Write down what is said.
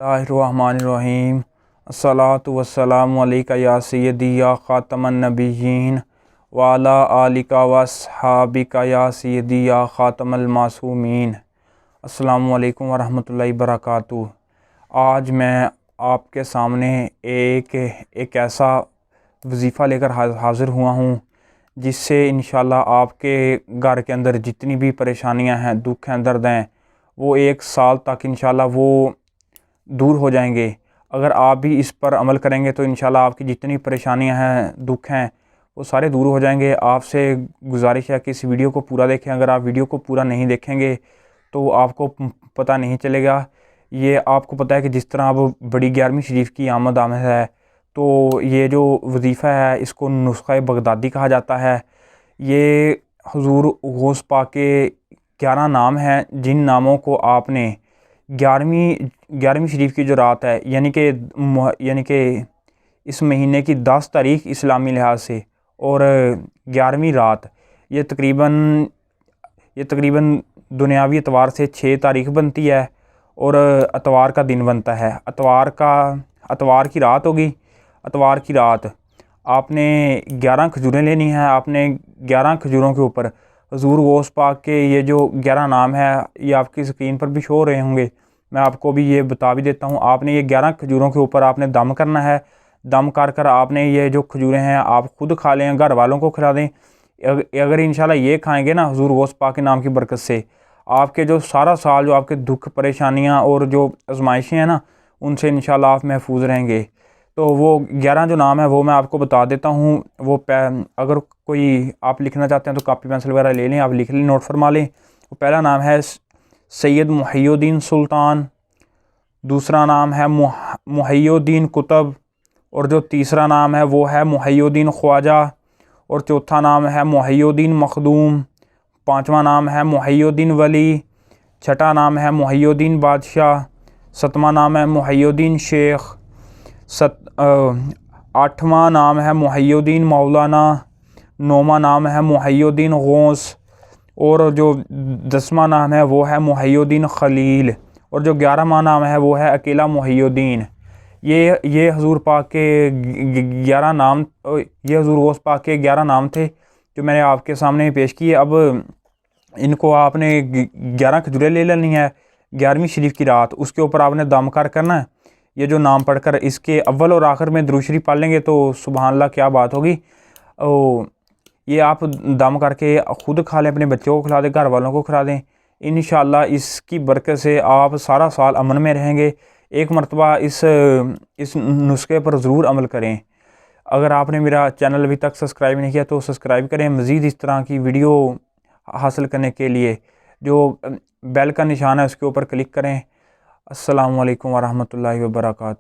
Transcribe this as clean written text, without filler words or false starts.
बिस्मिल्लाहिर्रहमानिर्रहीम। अस्सलातु वस्सलामु अलैका या सय्यदी या ख़ातमन नबिय्यीन व अला आलिका व अस्हाबिका या सय्यदी या ख़ातमल मासूमीन। अस्सलामु अलैकुम वरहमतुल्लाहि वबरकातुहू। आज मैं आपके सामने एक ऐसा वजीफ़ा लेकर हाज़िर हुआ हूँ जिससे इंशाअल्लाह आपके घर के अंदर जितनी भी परेशानियाँ हैं, दुख हैं, दर्द हैं, वो एक साल तक इंशाअल्लाह वो दूर हो जाएंगे। अगर आप भी इस पर अमल करेंगे तो इंशाअल्लाह आपकी जितनी परेशानियां हैं, दुख हैं, वो सारे दूर हो जाएंगे। आपसे गुजारिश है कि इस वीडियो को पूरा देखें। अगर आप वीडियो को पूरा नहीं देखेंगे तो आपको पता नहीं चलेगा। ये आपको पता है कि जिस तरह अब बड़ी 11वीं शरीफ की आमद है, तो ये जो वजीफ़ा है इसको नुस्ख़ा बगदादी कहा जाता है। ये हुज़ूर गौस पाक के 11 नाम हैं, जिन नामों को आपने 11वीं शरीफ की जो रात है, यानी कि इस महीने की 10 तारीख़ इस्लामी लिहाज से और 11वीं रात, ये तकरीबन दुनियावी एतवार से 6 तारीख़ बनती है और एतवार का दिन बनता है। एतवार की रात होगी। एतवार की रात आपने 11 खजूरें लेनी हैं। आपने 11 खजूरों के ऊपर हुज़ूर गौस पाक के ये जो 11 नाम है, ये आपकी स्क्रीन पर भी शो हो रहे होंगे। मैं आपको भी ये बता भी देता हूँ। आपने ये 11 खजूरों के ऊपर आपने दम करना है। दम कर आपने ये जो खजूरें हैं आप खुद खा लें, घर वालों को खिला दें। अगर इंशाल्लाह ये खाएंगे ना हुज़ूर गौस पाक के नाम की बरकत से, आपके जो सारा साल जो आपके दुख परेशानियाँ और जो आजमाइशें हैं ना, उनसे इंशाल्लाह आप महफूज रहेंगे। तो वो 11 जो नाम है वो मैं आपको बता देता हूँ। वो अगर कोई आप लिखना चाहते हैं तो कापी पेंसिल वगैरह ले लें, आप लिख लें, नोट फरमा लें। वो पहला नाम है सैयद मुहय्यिद्दीन सुल्तान, दूसरा नाम है मुहय्यिद्दीन कुतुब, और जो तीसरा नाम है वो है मुहय्यिद्दीन ख्वाजा, और चौथा नाम है मुहय्यिद्दीन मखदूम, पांचवा नाम है मुहय्यिद्दीन वली, छठा नाम है मुहय्यिद्दीन बादशाह, सतवां नाम है मुहय्यिद्दीन शेख, आठवां नाम है मुहय्यिद्दीन मौलाना, नौवां नाम है मुहय्यिद्दीन गौस, और जो 10वां नाम है वो है मुहय्यिद्दीन खलील, और जो 11वां नाम है वो है अकेला मुहय्यिद्दीन। ये हुज़ूर पाक के 11 नाम, ये हुज़ूर गौस पाक के 11 नाम थे जो मैंने आपके सामने पेश किए। अब इनको आपने 11 खजूरें ले लेनी है 11वीं शरीफ की रात, उसके ऊपर आपने दम करना है। ये जो नाम पढ़कर इसके अव्वल और आखिर में दुरूद शरीफ पढ़ लेंगे तो सुभान अल्लाह क्या बात होगी। ये आप दम करके ख़ुद खा लें, अपने बच्चों को खिला दें, घर वालों को खिला दें। इंशाअल्लाह इसकी बरकत से आप सारा साल अमन में रहेंगे। एक मरतबा इस नुस्खे पर ज़रूर अमल करें। अगर आपने मेरा चैनल अभी तक सब्सक्राइब नहीं किया तो सब्सक्राइब करें। मज़ीद इस तरह की वीडियो हासिल करने के लिए जो बेल का निशान है उसके ऊपर क्लिक करें। अस्सलामु अलैकुम वरहमतुल्लाहि वबरकातुहू।